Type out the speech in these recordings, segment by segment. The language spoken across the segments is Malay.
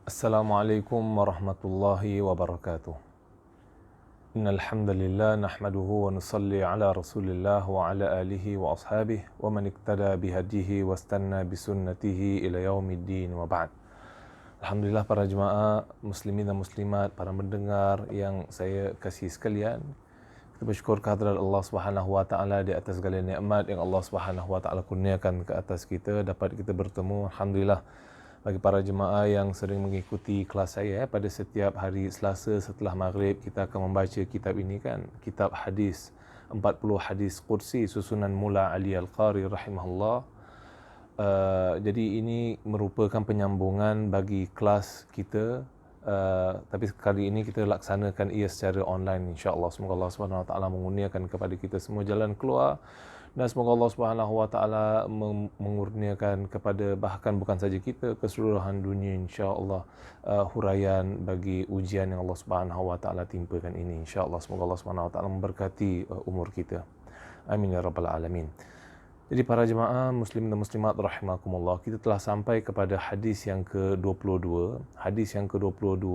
Assalamualaikum warahmatullahi wabarakatuh. Innal hamdalillah nahmaduhu wa nusalli ala Rasulillah wa ala alihi wa ashabihi wa man iktada bihadihi wastanna bisunnatihi ila yaumiddin wa ba'd. Alhamdulillah para jemaah muslimin dan muslimat, para mendengar yang saya kasih sekalian. Kita bersyukur kehadrat Allah Subhanahu wa taala di atas segala nikmat yang Allah Subhanahu wa taala kurniakan ke atas kita, dapat kita bertemu. Alhamdulillah bagi para jemaah yang sering mengikuti kelas saya pada setiap hari Selasa setelah maghrib, kita akan membaca kitab ini kan, kitab hadis 40 hadis qudsi susunan Mula Ali Al-Qari rahimahullah. Jadi ini merupakan penyambungan bagi kelas kita, tapi kali ini kita laksanakan ia secara online, insya-Allah. Semoga Allah Subhanahu Wa Taala mengurniakan kepada kita semua jalan keluar, dan semoga Allah Subhanahu Wa Taala mengurniakan kepada bahkan bukan saja kita, keseluruhan dunia, insya-Allah, huraian bagi ujian yang Allah Subhanahu Wa Taala timpakan ini, insya-Allah. Semoga Allah Subhanahu Wa Taala memberkati umur kita. Amin ya rabbal alamin. Jadi para jemaah muslim dan muslimat rahimakumullah, kita telah sampai kepada hadis yang ke-22. Hadis yang ke-22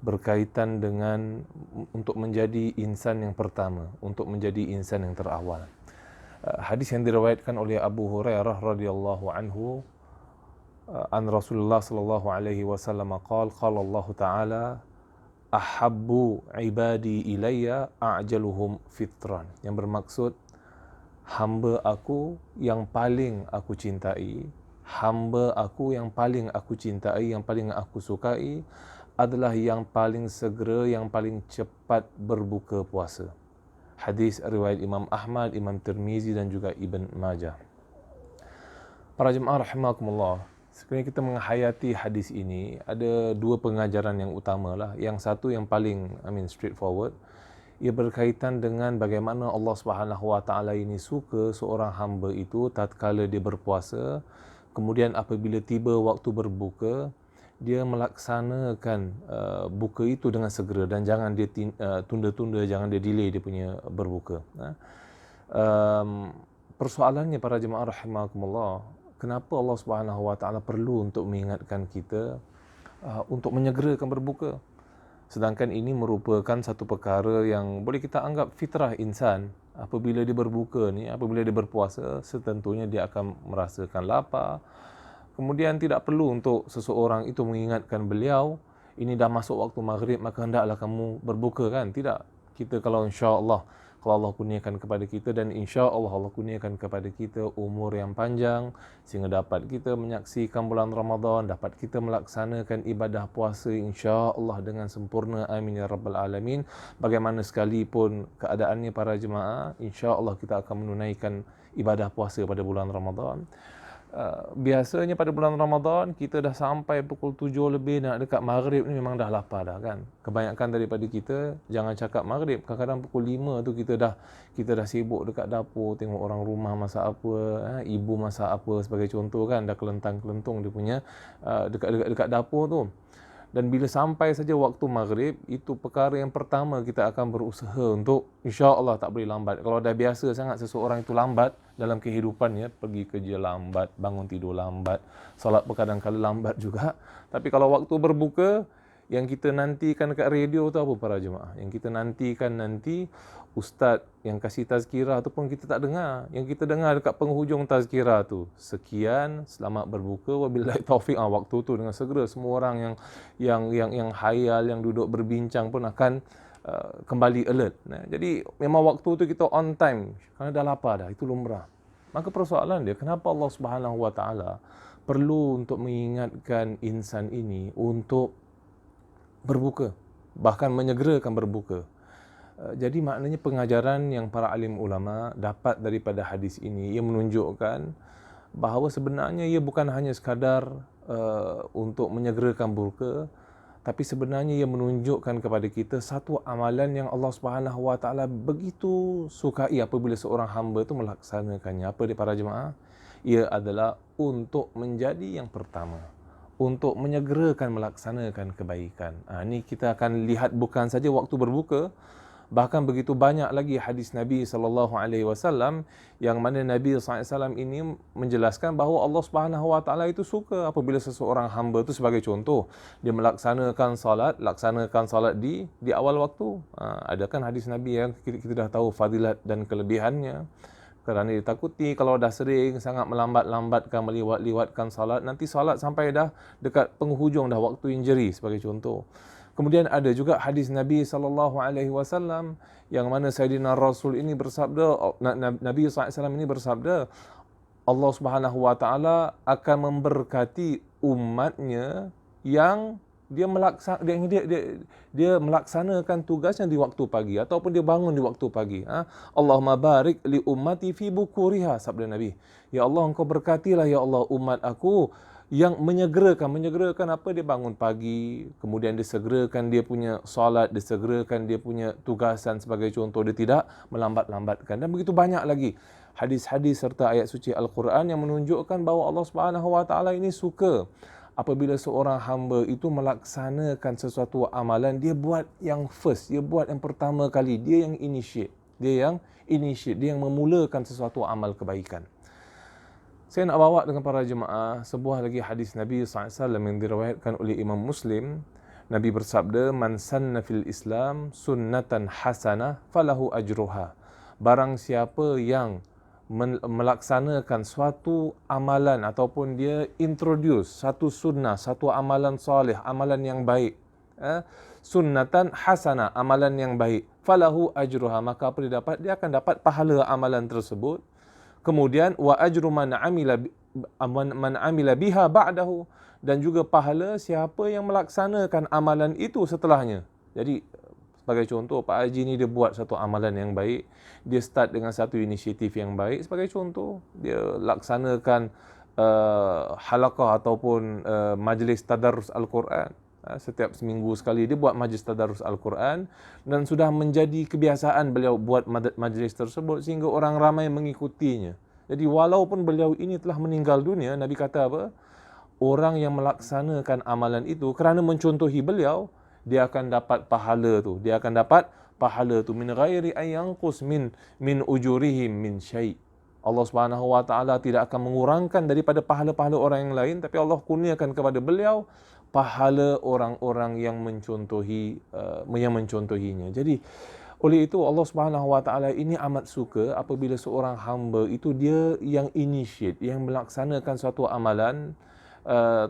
berkaitan dengan untuk menjadi insan yang pertama, untuk menjadi insan yang terawal. Hadis yang diriwayatkan oleh Abu Hurairah radhiyallahu anhu an Rasulullah sallallahu alaihi wasallam qala Allah taala ahabbu ibadi ilayya a'jaluhum fitran, yang bermaksud hamba aku yang paling aku cintai, hamba aku yang paling aku cintai, yang paling aku sukai adalah yang paling segera, yang paling cepat berbuka puasa. Hadis riwayat Imam Ahmad, Imam Tirmizi dan juga Ibn Majah. Para jemaah rahimakumullah, sebenarnya kita menghayati hadis ini ada dua pengajaran yang utama lah. Yang satu yang paling straightforward, ia berkaitan dengan bagaimana Allah Subhanahu Wa Taala ini suka seorang hamba itu tatkala dia berpuasa, kemudian apabila tiba waktu berbuka, dia melaksanakan buka itu dengan segera dan jangan dia tunda-tunda, jangan dia delay dia punya berbuka. Persoalannya para jemaah rahimakumullah, kenapa Allah Subhanahu Wa Taala perlu untuk mengingatkan kita untuk menyegerakan berbuka? Sedangkan ini merupakan satu perkara yang boleh kita anggap fitrah insan. Apabila dia berbuka ni, apabila dia berpuasa, setentunya dia akan merasakan lapar. Kemudian tidak perlu untuk seseorang itu mengingatkan beliau, ini dah masuk waktu maghrib, maka hendaklah kamu berbuka kan? Tidak. Kita kalau insya-Allah, kalau Allah kurniakan kepada kita, dan insya-Allah Allah kurniakan kepada kita umur yang panjang sehingga dapat kita menyaksikan bulan Ramadan, dapat kita melaksanakan ibadah puasa insya-Allah dengan sempurna, amin ya rabbal alamin. Bagaimana sekalipun keadaannya para jemaah, insya-Allah kita akan menunaikan ibadah puasa pada bulan Ramadan. Biasanya pada bulan Ramadan kita dah sampai pukul 7 lebih nak dekat maghrib ni memang dah lapar dah kan. Kebanyakan daripada kita, jangan cakap maghrib, kadang-kadang pukul 5 tu kita dah sibuk dekat dapur tengok orang rumah masak apa, ibu masak apa sebagai contoh kan, dah kelentang-kelentung dia punya dekat dapur tu. Dan bila sampai saja waktu maghrib, itu perkara yang pertama kita akan berusaha untuk insya-Allah tak boleh lambat. Kalau dah biasa sangat seseorang itu lambat dalam kehidupannya, pergi kerja lambat, bangun tidur lambat, solat kadang-kadang lambat juga. Tapi kalau waktu berbuka, yang kita nantikan dekat radio tu apa para jemaah? Yang kita nantikan nanti ustaz yang kasih tazkirah ataupun kita tak dengar. Yang kita dengar dekat penghujung tazkirah tu, sekian, selamat berbuka, wabillahi taufik. Waktu tu dengan segera semua orang yang hayal, yang duduk berbincang pun akan kembali alert. Jadi memang waktu tu kita on time kerana dah lapar dah, itu lumrah. Maka persoalan dia, kenapa Allah Subhanahu Wa Taala perlu untuk mengingatkan insan ini untuk berbuka, bahkan menyegerakan berbuka? Jadi maknanya pengajaran yang para alim ulama dapat daripada hadis ini, ia menunjukkan bahawa sebenarnya ia bukan hanya sekadar untuk menyegerakan berbuka, tapi sebenarnya ia menunjukkan kepada kita satu amalan yang Allah Subhanahu Wa Taala begitu sukai apabila seorang hamba itu melaksanakannya. Apa dia para jemaah? Ia adalah untuk menjadi yang pertama, untuk menyegerakan melaksanakan kebaikan. Ini kita akan lihat bukan saja waktu berbuka, Bahkan begitu banyak lagi hadis Nabi SAW yang mana Nabi SAW ini menjelaskan bahawa Allah Subhanahu Wa Taala itu suka apabila seseorang hamba itu, sebagai contoh, dia laksanakan salat di awal waktu. Ada kan hadis Nabi yang kita dah tahu fadilat dan kelebihannya. Kerana ditakuti kalau dah sering sangat melambat-lambatkan, meliwat-liwatkan salat, nanti salat sampai dah dekat penghujung dah waktu injury, sebagai contoh. Kemudian ada juga hadis Nabi SAW yang mana Sayyidina Rasul ini bersabda, Nabi SAW ini bersabda, Allah Subhanahu Wa Taala akan memberkati umatnya yang dia melaksanakan tugasnya di waktu pagi ataupun dia bangun di waktu pagi. Allahumma barik li ummati fi bukuriha, sabda Nabi. Ya Allah, engkau berkatilah ya Allah umat aku yang menyegerakan apa, dia bangun pagi, kemudian disegerakan dia punya solat, disegerakan dia punya tugasan, sebagai contoh, dia tidak melambat-lambatkan. Dan begitu banyak lagi hadis-hadis serta ayat suci Al-Quran yang menunjukkan bahawa Allah Subhanahu Wa Taala ini suka apabila seorang hamba itu melaksanakan sesuatu amalan, dia buat yang first, dia buat yang pertama kali, dia yang initiate, dia yang memulakan sesuatu amal kebaikan. Saya nak bawa dengan para jemaah sebuah lagi hadis Nabi SAW yang diriwayatkan oleh Imam Muslim. Nabi bersabda, man sanna fil Islam sunnatan hasanah falahu ajruha. Barang siapa yang melaksanakan suatu amalan ataupun dia introduce satu sunnah, satu amalan soleh, amalan yang baik, sunnatan hasana, amalan yang baik, falahu ajruha, maka apa dia akan dapat pahala amalan tersebut. Kemudian wa ajru man amila biha ba'dahu, dan juga pahala siapa yang melaksanakan amalan itu setelahnya. Jadi sebagai contoh, Pak Haji ni dia buat satu amalan yang baik, dia start dengan satu inisiatif yang baik. Sebagai contoh, dia laksanakan halaqah ataupun majlis tadarrus Al-Quran. Setiap seminggu sekali dia buat majlis tadarrus Al-Quran, dan sudah menjadi kebiasaan beliau buat majlis tersebut sehingga orang ramai mengikutinya. Jadi walaupun beliau ini telah meninggal dunia, Nabi kata apa? Orang yang melaksanakan amalan itu kerana mencontohi beliau, dia akan dapat pahala tu. Dia akan dapat pahala tu min ghairi ayanqus min ujurihim min syai'. Allah Subhanahu Wa Taala tidak akan mengurangkan daripada pahala-pahala orang yang lain, tapi Allah kurniakan kepada beliau pahala orang-orang yang mencontohinya. Jadi oleh itu Allah Subhanahu Wa Taala ini amat suka apabila seorang hamba itu dia yang initiate, yang melaksanakan suatu amalan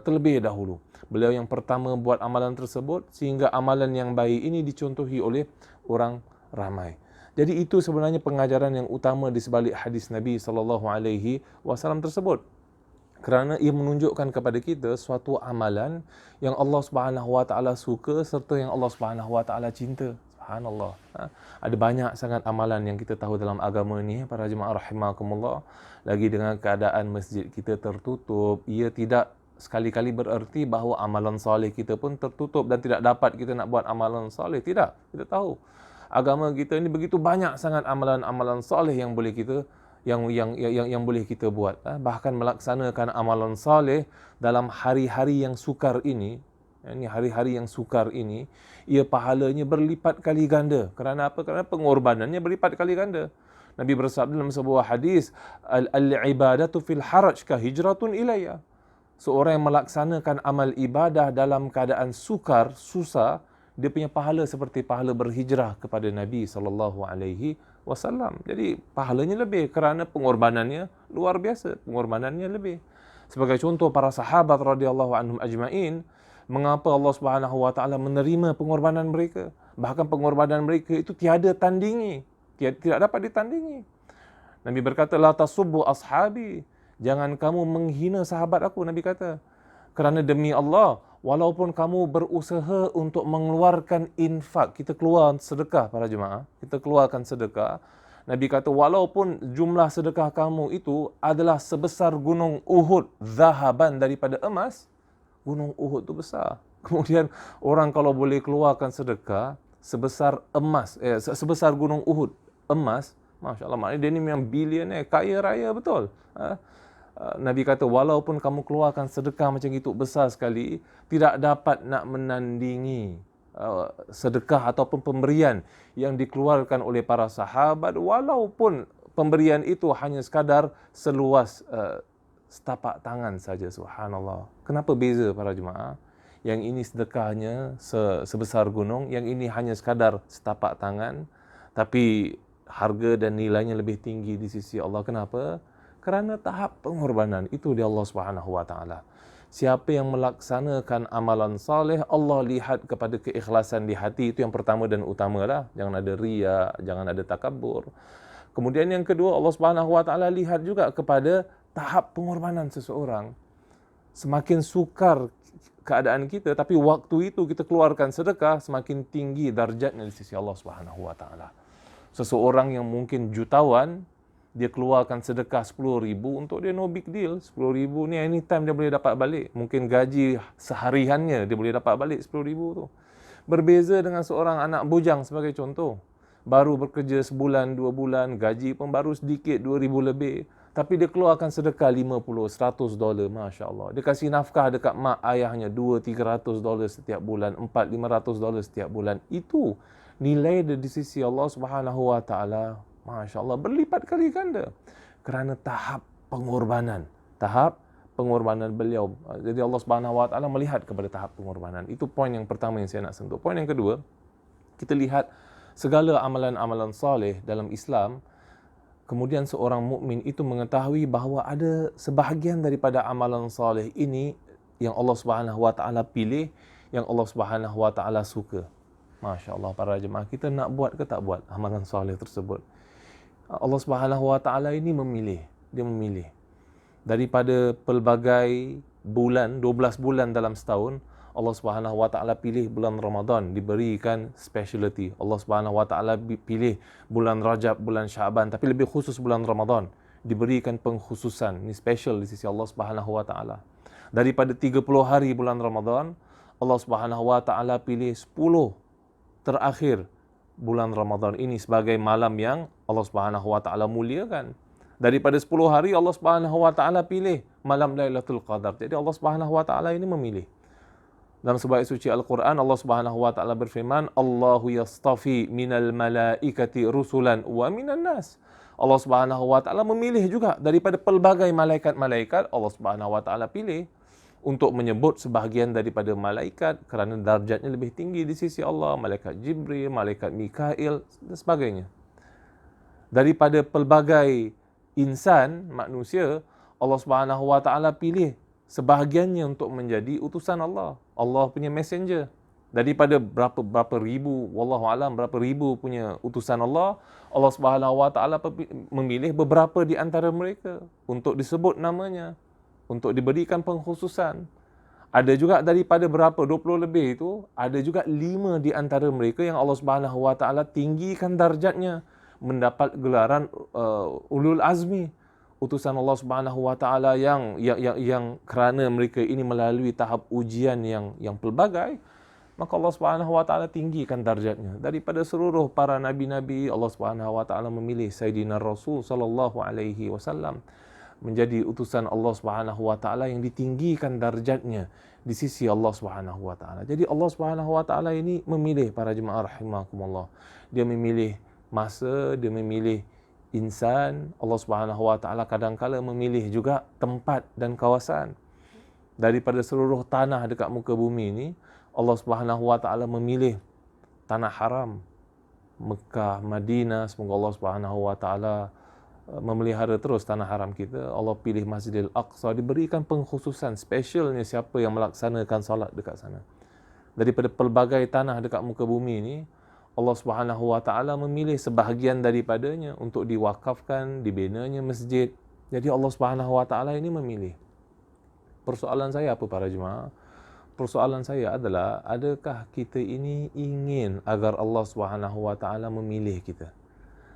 terlebih dahulu. Beliau yang pertama buat amalan tersebut sehingga amalan yang baik ini dicontohi oleh orang ramai. Jadi itu sebenarnya pengajaran yang utama di sebalik hadis Nabi SAW tersebut. Kerana ia menunjukkan kepada kita suatu amalan yang Allah Subhanahu Wa Taala suka serta yang Allah Subhanahu Wa Taala cinta. Subhanallah. Ada banyak sangat amalan yang kita tahu dalam agama ni, para jemaah rahimakumullah. Lagi dengan keadaan masjid kita tertutup, ia tidak sekali-kali bererti bahawa amalan soleh kita pun tertutup dan tidak dapat kita nak buat amalan soleh. Tidak. Kita tahu agama kita ini begitu banyak sangat amalan-amalan soleh yang boleh kita boleh kita buat. Bahkan melaksanakan amalan soleh dalam hari-hari yang sukar ini, hari-hari yang sukar ini, ia pahalanya berlipat kali ganda. Kerana apa? Kerana pengorbanannya berlipat kali ganda. Nabi bersabda dalam sebuah hadis, al-ibadatu fil haraj ka hijratun ilayya. Seorang yang melaksanakan amal ibadah dalam keadaan sukar, susah, dia punya pahala seperti pahala berhijrah kepada Nabi SAW. Jadi pahalanya lebih kerana pengorbanannya luar biasa, pengorbanannya lebih. Sebagai contoh, para sahabat radhiyallahu anhum ajma'in, mengapa Allah Subhanahu Wa Taala menerima pengorbanan mereka? Bahkan pengorbanan mereka itu tiada tandingi, tidak dapat ditandingi. Nabi berkata, la tasubbu ashabi, jangan kamu menghina sahabat aku, Nabi kata. Kerana demi Allah, walaupun kamu berusaha untuk mengeluarkan infak, kita keluar sedekah para jemaah, kita keluarkan sedekah. Nabi kata, walaupun jumlah sedekah kamu itu adalah sebesar gunung Uhud, zahaban, daripada emas, gunung Uhud itu besar. Kemudian orang kalau boleh keluarkan sedekah sebesar emas, sebesar gunung Uhud, emas, Masya Allah, maknanya dia ni memang bilioner, kaya raya betul. Nabi kata, walaupun kamu keluarkan sedekah macam itu besar sekali, tidak dapat nak menandingi sedekah ataupun pemberian yang dikeluarkan oleh para sahabat, walaupun pemberian itu hanya sekadar seluas setapak tangan saja. Subhanallah. Kenapa beza para jemaah? Yang ini sedekahnya sebesar gunung, yang ini hanya sekadar setapak tangan, tapi harga dan nilainya lebih tinggi di sisi Allah. Kenapa? Kerana tahap pengorbanan itu di Allah Subhanahu wa taala. Siapa yang melaksanakan amalan saleh, Allah lihat kepada keikhlasan di hati, itu yang pertama dan utamalah. Jangan ada riya, jangan ada takabur. Kemudian yang kedua, Allah Subhanahu wa taala lihat juga kepada tahap pengorbanan seseorang. Semakin sukar keadaan kita, tapi waktu itu kita keluarkan sedekah, semakin tinggi darjatnya di sisi Allah Subhanahu wa taala. Seseorang yang mungkin jutawan, dia keluarkan sedekah 10,000, untuk dia no big deal. 10,000 ni anytime dia boleh dapat balik. Mungkin gaji sehariannya dia boleh dapat balik 10,000 tu. Berbeza dengan seorang anak bujang sebagai contoh. Baru bekerja sebulan, 2 bulan, gaji pun baru sedikit, 2,000 lebih. Tapi dia keluarkan sedekah 50, $100, Masya Allah. Dia kasih nafkah dekat mak ayahnya, $200-300 setiap bulan, $400-500 setiap bulan. Itu nilai di sisi Allah Subhanahu wa taala, Masya Allah, berlipat kali ganda. Kerana tahap pengorbanan. Tahap pengorbanan beliau. Jadi Allah Subhanahu wa taala melihat kepada tahap pengorbanan. Itu poin yang pertama yang saya nak sentuh. Poin yang kedua, kita lihat segala amalan-amalan saleh dalam Islam. Kemudian seorang mukmin itu mengetahui bahawa ada sebahagian daripada amalan saleh ini yang Allah Subhanahu wa taala pilih, yang Allah Subhanahu wa taala suka. Masya Allah, para jemaah, kita nak buat ke tak buat amalan saleh tersebut? Allah Subhanahu wa taala ini memilih. Dia memilih daripada pelbagai bulan, 12 bulan dalam setahun. Allah Subhanahu wa taala pilih bulan Ramadan, diberikan speciality. Allah Subhanahu wa taala pilih bulan Rajab, bulan Syaban, tapi lebih khusus bulan Ramadan, diberikan pengkhususan. Ini special di sisi Allah Subhanahu wa taala. Daripada 30 hari bulan Ramadan, Allah Subhanahu wa taala pilih 10 terakhir bulan Ramadan ini sebagai malam yang Allah Subhanahu wa taala muliakan. Daripada 10 hari, Allah Subhanahu wa taala pilih malam Lailatul Qadar. Jadi Allah Subhanahu wa taala ini memilih. Dalam sebuah ayat suci Al-Quran, Allah Subhanahu wa taala berfirman, Allahu yastafi minal malaikati rusulan wa minan nas. Allah Subhanahu wa taala memilih juga daripada pelbagai malaikat-malaikat. Allah Subhanahu wa taala pilih untuk menyebut sebahagian daripada malaikat kerana darjatnya lebih tinggi di sisi Allah, malaikat Jibril, malaikat Mikail dan sebagainya. Daripada pelbagai insan, manusia, Allah Subhanahu wa taala pilih sebahagiannya untuk menjadi utusan Allah, Allah punya messenger. Daripada berapa ribu, wallahu alam, berapa ribu punya utusan Allah, Allah Subhanahu wa taala memilih beberapa di antara mereka untuk disebut namanya, untuk diberikan pengkhususan. Ada juga daripada berapa, 20 lebih itu, ada juga 5 di antara mereka yang Allah Subhanahu wa taala tinggikan darjatnya, mendapat gelaran ulul azmi, utusan Allah Subhanahu wa taala yang kerana mereka ini melalui tahap ujian yang pelbagai, maka Allah Subhanahu wa taala tinggikan darjatnya. Daripada seluruh para nabi-nabi, Allah Subhanahu wa taala memilih Sayyidina Rasul sallallahu alaihi wasallam menjadi utusan Allah Subhanahu wa taala yang ditinggikan darjatnya di sisi Allah Subhanahu wa taala. Jadi Allah Subhanahu wa taala ini memilih, para jemaah rahimakumullah. Dia memilih masa, dia memilih insan. Allah Subhanahu wa taala kadang-kala memilih juga tempat dan kawasan. Daripada seluruh tanah dekat muka bumi ini, Allah Subhanahu wa taala memilih tanah haram, Mekah, Madinah. Semoga Allah Subhanahu wa taala memelihara terus tanah haram kita. Allah pilih Masjidil Aqsa, diberikan pengkhususan specialnya siapa yang melaksanakan salat dekat sana. Daripada pelbagai tanah dekat muka bumi ini, Allah Subhanahu wa taala memilih sebahagian daripadanya untuk diwakafkan, dibinanya masjid. Jadi Allah Subhanahu wa taala ini memilih. Persoalan saya apa, para jemaah? Persoalan saya adalah, adakah kita ini ingin agar Allah Subhanahu wa taala memilih kita?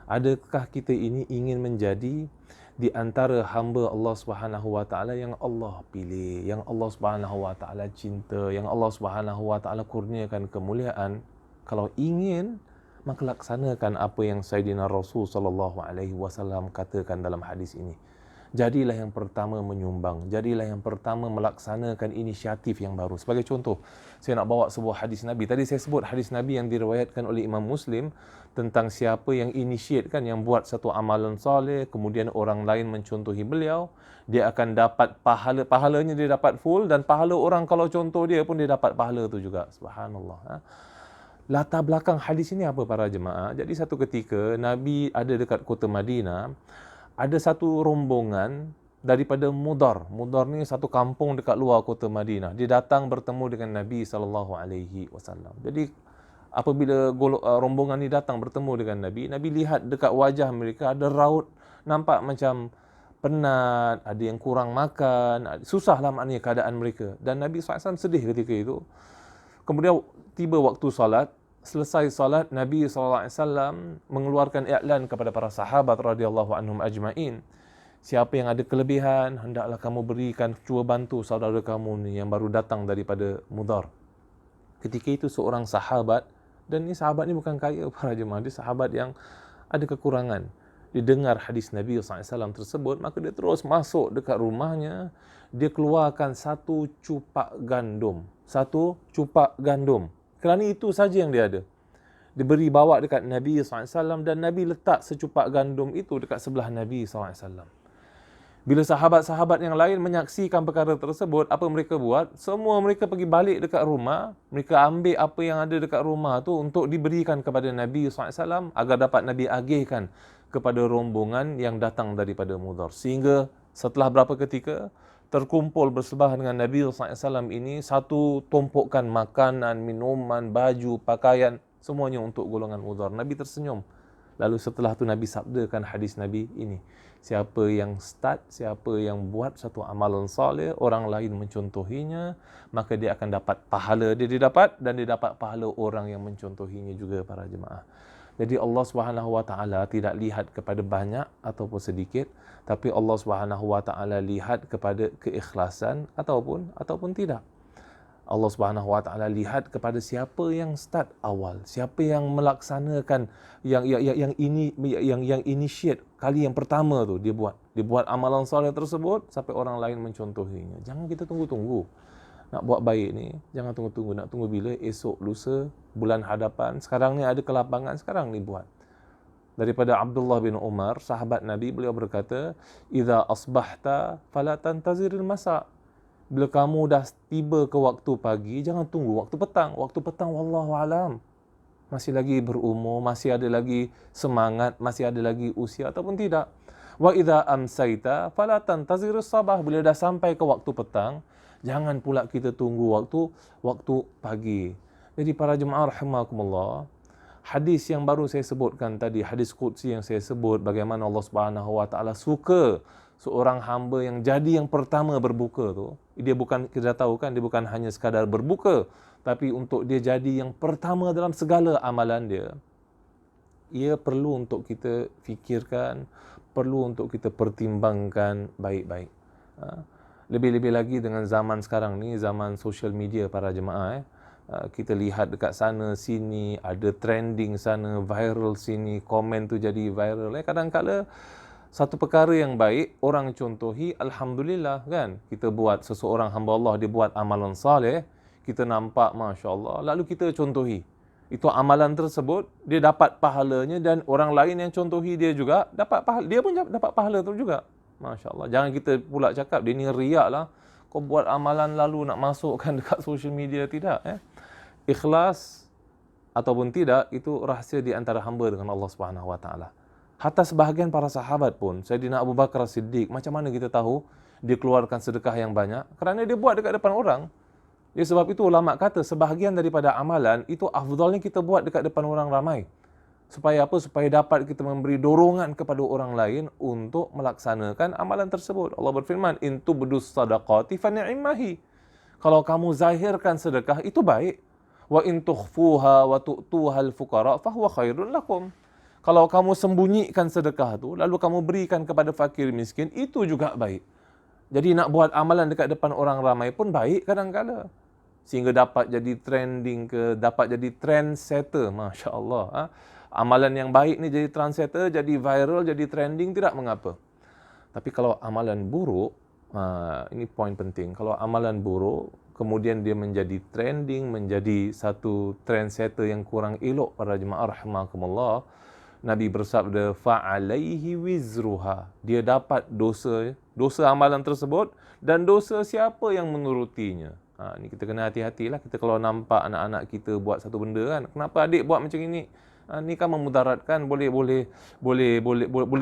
Adakah kita ini ingin menjadi di antara hamba Allah Subhanahu wa taala yang Allah pilih, yang Allah Subhanahu wa taala cinta, yang Allah Subhanahu wa taala kurniakan kemuliaan? Kalau ingin, maka laksanakan apa yang Sayyidina Rasul sallallahu alaihi wasallam katakan dalam hadis ini. Jadilah yang pertama menyumbang. Jadilah yang pertama melaksanakan inisiatif yang baru. Sebagai contoh, saya nak bawa sebuah hadis Nabi. Tadi saya sebut hadis Nabi yang diriwayatkan oleh Imam Muslim tentang siapa yang initiate yang buat satu amalan soleh, kemudian orang lain mencontohi beliau, dia akan dapat pahalanya dia dapat full, dan pahala orang kalau contoh dia pun dia dapat pahala tu juga. Subhanallah. Latar belakang hadis ini apa para jemaah? Jadi satu ketika Nabi ada dekat kota Madinah, ada satu rombongan daripada Mudar. Mudar ni satu kampung dekat luar kota Madinah. Dia datang bertemu dengan Nabi SAW. Jadi apabila rombongan ni datang bertemu dengan Nabi, Nabi lihat dekat wajah mereka ada raut nampak macam penat, ada yang kurang makan, susahlah maknanya keadaan mereka. Dan Nabi SAW sedih ketika itu. Kemudian tiba waktu salat, selesai salat, Nabi SAW mengeluarkan iklan kepada para sahabat radhiyallahu anhum ajma'in. Siapa yang ada kelebihan, hendaklah kamu berikan, cuba bantu saudara kamu ni yang baru datang daripada Mudar. Ketika itu seorang sahabat, dan ni sahabat ni bukan kaya para jemaah, dia sahabat yang ada kekurangan. Dia dengar hadis Nabi SAW tersebut, maka dia terus masuk dekat rumahnya, dia keluarkan satu cupak gandum. Kerana itu saja yang dia ada. Diberi bawa dekat Nabi SAW dan Nabi letak secupak gandum itu dekat sebelah Nabi SAW. Bila sahabat-sahabat yang lain menyaksikan perkara tersebut, apa mereka buat? Semua mereka pergi balik dekat rumah, mereka ambil apa yang ada dekat rumah tu untuk diberikan kepada Nabi SAW agar dapat Nabi agihkan kepada rombongan yang datang daripada Mudar. Sehingga setelah berapa ketika, terkumpul bersebelahan dengan Nabi SAW ini satu tumpukan makanan, minuman, baju, pakaian, semuanya untuk golongan Mudar. Nabi tersenyum. Lalu setelah tu Nabi sabdakan hadis Nabi ini. Siapa yang start, siapa yang buat satu amalan soleh, orang lain mencontohinya, maka dia akan dapat pahala dia dapat, dan dia dapat pahala orang yang mencontohinya juga para jemaah. Jadi Allah SWT tidak lihat kepada banyak ataupun sedikit, tapi Allah SWT lihat kepada keikhlasan ataupun tidak. Allah SWT lihat kepada siapa yang start awal, siapa yang melaksanakan yang initiate kali yang pertama tu dia buat amalan soleh tersebut sampai orang lain mencontohinya. Jangan kita tunggu-tunggu nak buat baik ni, jangan tunggu-tunggu, nak tunggu bila esok, lusa, bulan hadapan. Sekarang ni ada kelapangan, sekarang ni buat. Daripada Abdullah bin Umar, sahabat Nabi, beliau berkata, "Idza asbahta fala tantaziril masa." Bila kamu dah tiba ke waktu pagi, jangan tunggu waktu petang. Waktu petang wallahu alam, masih lagi berumur, masih ada lagi semangat, masih ada lagi usia ataupun tidak. Wa idza amsaita fala tantazirus sabah. Bila dah sampai ke waktu petang, jangan pula kita tunggu waktu pagi. Jadi para jemaah rahimakumullah, hadis yang baru saya sebutkan tadi, hadis qudsi yang saya sebut, bagaimana Allah SWT suka seorang hamba yang jadi yang pertama berbuka tu. Dia bukan, kita tahu kan, dia bukan hanya sekadar berbuka, tapi untuk dia jadi yang pertama dalam segala amalan dia. Ia perlu untuk kita fikirkan, perlu untuk kita pertimbangkan baik-baik. Lebih-lebih lagi dengan zaman sekarang ni, zaman social media para jemaah. Kita lihat dekat sana sini, ada trending sana, viral sini, komen tu jadi viral. Kadang-kala satu perkara yang baik, orang contohi, alhamdulillah kan. Kita buat, seseorang hamba Allah, dia buat amalan saleh, kita nampak Masya Allah, lalu kita contohi. Itu amalan tersebut, dia dapat pahalanya, dan orang lain yang contohi dia juga dapat pahala, dia pun dapat pahala tu juga. Masya Allah. Jangan kita pula cakap, dia ni riak lah. Kau buat amalan lalu nak masukkan dekat social media. Tidak. Ikhlas ataupun tidak, itu rahsia di antara hamba dengan Allah SWT. Hatta sebahagian para sahabat pun, Sayyidina Abu Bakar Siddiq, macam mana kita tahu dia keluarkan sedekah yang banyak? Kerana dia buat dekat depan orang. Ya, sebab itu ulama kata, sebahagian daripada amalan, itu afdalnya kita buat dekat depan orang ramai. Supaya apa? Supaya dapat kita memberi dorongan kepada orang lain untuk melaksanakan amalan tersebut. Allah berfirman, "In tubdus sadaqati fa ni'mahi." Kalau kamu zahirkan sedekah, itu baik. "Wa in tukhfuha wa tu'tuhal fuqara fa huwa khairun lakum." Kalau kamu sembunyikan sedekah tu, lalu kamu berikan kepada fakir miskin, itu juga baik. Jadi nak buat amalan dekat depan orang ramai pun baik kadang-kala. Sehingga dapat jadi trending dapat jadi trendsetter, Masya Allah. Amalan yang baik ni jadi trendsetter, jadi viral, jadi trending, tidak mengapa. Tapi kalau amalan buruk, ini poin penting. Kalau amalan buruk, kemudian dia menjadi trending, menjadi satu trendsetter yang kurang elok para jemaah rahimakumullah, Nabi bersabda, fa'alaihi wizruha. Dia dapat dosa amalan tersebut dan dosa siapa yang menurutinya. Ni kita kena hati-hatilah. Kita kalau nampak anak-anak kita buat satu benda kan, kenapa adik buat macam ini? Ni kan memudaratkan, boleh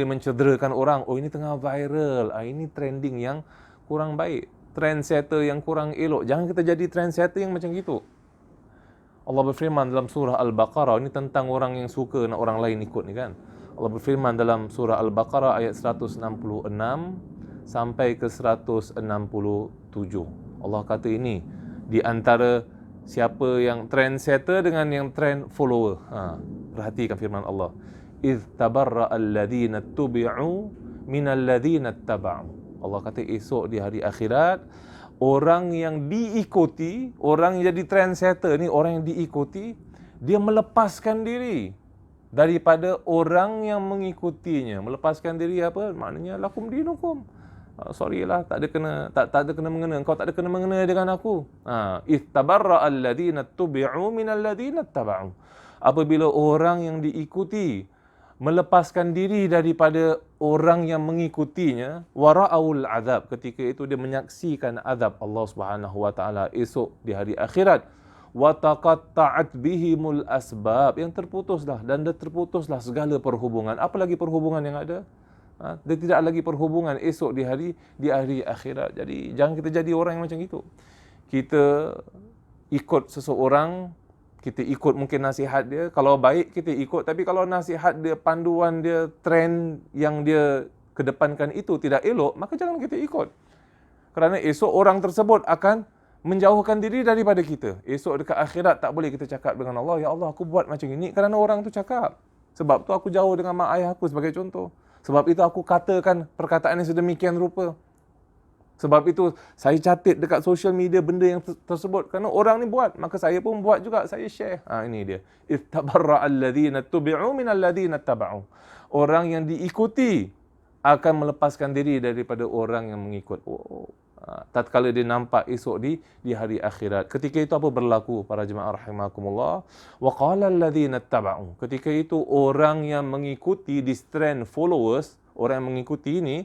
mencederakan orang. Oh, ini tengah viral. Ini trending yang kurang baik. Trendsetter yang kurang elok. Jangan kita jadi trendsetter yang macam gitu. Allah berfirman dalam surah Al-Baqarah, ini tentang orang yang suka nak orang lain ikut ni kan. Allah berfirman dalam surah Al-Baqarah ayat 166 sampai ke 167. Allah kata ini di antara siapa yang trendsetter dengan yang trend follower. Perhatikan firman Allah. Idh tabarra alladhina tubi'u minal ladhina taba'u. Allah kata esok di hari akhirat, orang yang diikuti, orang yang jadi trendsetter ni, orang yang diikuti, dia melepaskan diri daripada orang yang mengikutinya. Melepaskan diri apa? Maknanya lakum dinukum. Sorry lah, tak ada kena mengena. Kau tak ada kena mengena dengan aku. Ittabarra alladhina tubi'u minal ladhina taba'u. Apabila orang yang diikuti melepaskan diri daripada orang yang mengikutinya, wara'aul azab, ketika itu dia menyaksikan azab Allah Subhanahu wa taala esok di hari akhirat, wa taqatta'at bihimul asbab, yang terputuslah segala perhubungan. Apa lagi perhubungan yang ada? Dia tidak lagi perhubungan esok di hari akhirat. Jadi jangan kita jadi orang yang macam itu. Kita ikut seseorang, kita ikut mungkin nasihat dia, kalau baik kita ikut, tapi kalau nasihat dia, panduan dia, trend yang dia kedepankan itu tidak elok, maka jangan kita ikut. Kerana esok orang tersebut akan menjauhkan diri daripada kita. Esok dekat akhirat tak boleh kita cakap dengan Allah, ya Allah aku buat macam ini kerana orang tu cakap. Sebab tu aku jauh dengan mak ayah aku sebagai contoh. Sebab itu aku katakan perkataan yang sedemikian rupa. Sebab itu saya catat dekat social media benda yang tersebut kerana orang ni buat, maka saya pun buat juga, saya share. Ini dia. Ittabarra alladhina tubi'u minal ladhina taba'u. Orang yang diikuti akan melepaskan diri daripada orang yang mengikut. Tatkala dia nampak esok di hari akhirat. Ketika itu apa berlaku para jemaah rahimakumullah? Wa qala alladhina taba'u. Ketika itu orang yang mengikuti, di trend followers, orang yang mengikuti ini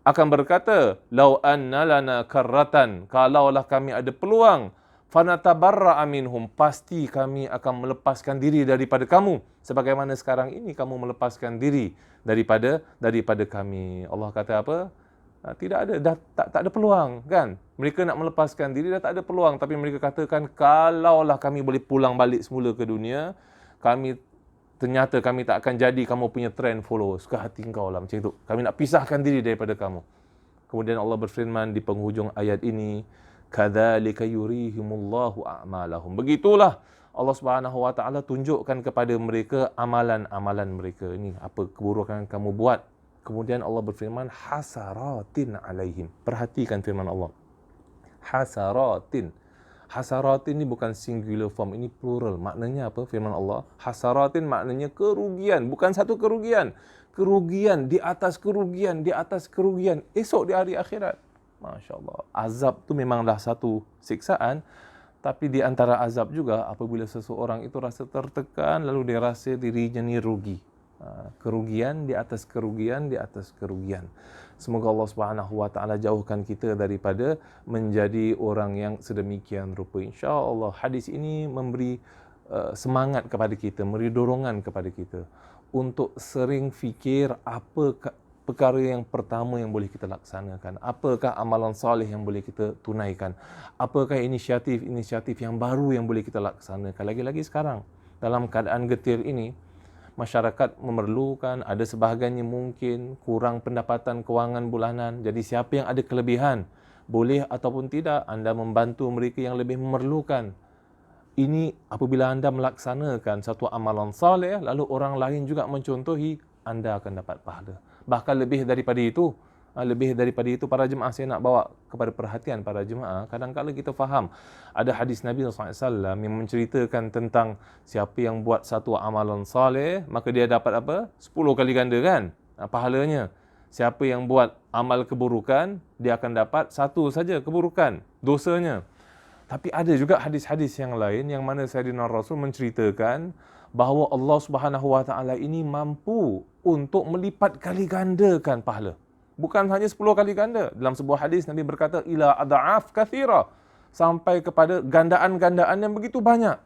akan berkata, lau anna lana karratan, kalaulah kami ada peluang, fanatabarra'a minhum, pasti kami akan melepaskan diri daripada kamu sebagaimana sekarang ini kamu melepaskan diri daripada kami. Allah kata apa? Tidak ada, tak ada peluang kan. Mereka nak melepaskan diri dah tak ada peluang, tapi mereka katakan kalaulah kami boleh pulang balik semula ke dunia, ternyata kami tak akan jadi kamu punya trend follow. Suka hati engkau lah macam itu. Kami nak pisahkan diri daripada kamu. Kemudian Allah berfirman di penghujung ayat ini, kadzalika yurihimullahu a'malahum. Begitulah Allah Subhanahu wa taala tunjukkan kepada mereka amalan-amalan mereka. Ini apa keburukan yang kamu buat. Kemudian Allah berfirman hasaratin alaihim. Perhatikan firman Allah. Hasaratin. Hasaratin ini bukan singular form, ini plural. Maknanya apa firman Allah? Hasaratin maknanya kerugian, bukan satu kerugian. Kerugian di atas kerugian, di atas kerugian esok di hari akhirat. Masya Allah. Azab tu memanglah satu siksaan, tapi di antara azab juga apabila seseorang itu rasa tertekan, lalu dia rasa dirinya ni rugi. Kerugian di atas kerugian, di atas kerugian. Semoga Allah Subhanahu wa taala jauhkan kita daripada menjadi orang yang sedemikian rupa. Insya-Allah hadis ini memberi semangat kepada kita, memberi dorongan kepada kita untuk sering fikir apa perkara yang pertama yang boleh kita laksanakan. Apakah amalan soleh yang boleh kita tunaikan? Apakah inisiatif yang baru yang boleh kita laksanakan? Lagi-lagi sekarang dalam keadaan getir ini, masyarakat memerlukan, ada sebahagiannya mungkin kurang pendapatan kewangan bulanan. Jadi siapa yang ada kelebihan, boleh ataupun tidak, anda membantu mereka yang lebih memerlukan. Ini apabila anda melaksanakan satu amalan saleh, lalu orang lain juga mencontohi, anda akan dapat pahala. Bahkan lebih daripada itu, para jemaah, saya nak bawa kepada perhatian para jemaah, kadang-kadang kita faham ada hadis Nabi SAW yang menceritakan tentang siapa yang buat satu amalan saleh, maka dia dapat apa? 10 kali ganda kan pahalanya. Siapa yang buat amal keburukan, dia akan dapat satu saja keburukan, dosanya. Tapi ada juga hadis-hadis yang lain yang mana Sayyidina Rasul menceritakan bahawa Allah Subhanahu Wa Taala ini mampu untuk melipat kali gandakan pahala. Bukan hanya 10 kali ganda. Dalam sebuah hadis Nabi berkata ila ad'af kathira, sampai kepada gandaan-gandaan yang begitu banyak.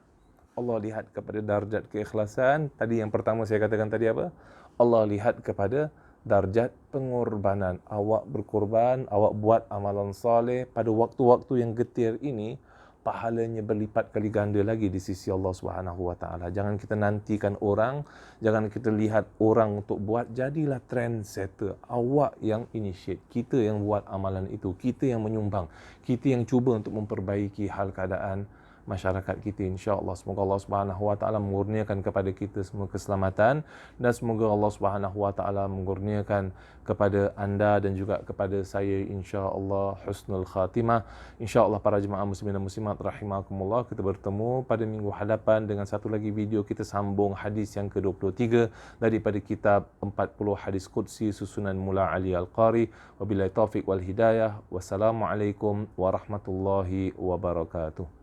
Allah lihat kepada darjat keikhlasan. Tadi yang pertama saya katakan tadi apa? Allah lihat kepada darjat pengorbanan. Awak berkorban, awak buat amalan soleh pada waktu-waktu yang getir ini, pahalanya berlipat kali ganda lagi di sisi Allah Subhanahu Wa Taala. Jangan kita nantikan orang, jangan kita lihat orang untuk buat, jadilah trendsetter. Awak yang initiate, kita yang buat amalan itu, kita yang menyumbang, kita yang cuba untuk memperbaiki hal keadaan masyarakat kita, insya-Allah. Semoga Allah Subhanahu Wa Taala mengurniakan kepada kita semua keselamatan, dan semoga Allah Subhanahu Wa Taala mengurniakan kepada anda dan juga kepada saya, insya-Allah, husnul khatimah. Insya-Allah para jemaah muslimin dan muslimat rahimakumullah, kita bertemu pada minggu hadapan dengan satu lagi video. Kita sambung hadis yang ke-23 daripada kitab 40 hadis qudsi susunan Mula Ali Al-Qari. Wabillahi taufiq wal hidayah. Wassalamualaikum warahmatullahi wabarakatuh.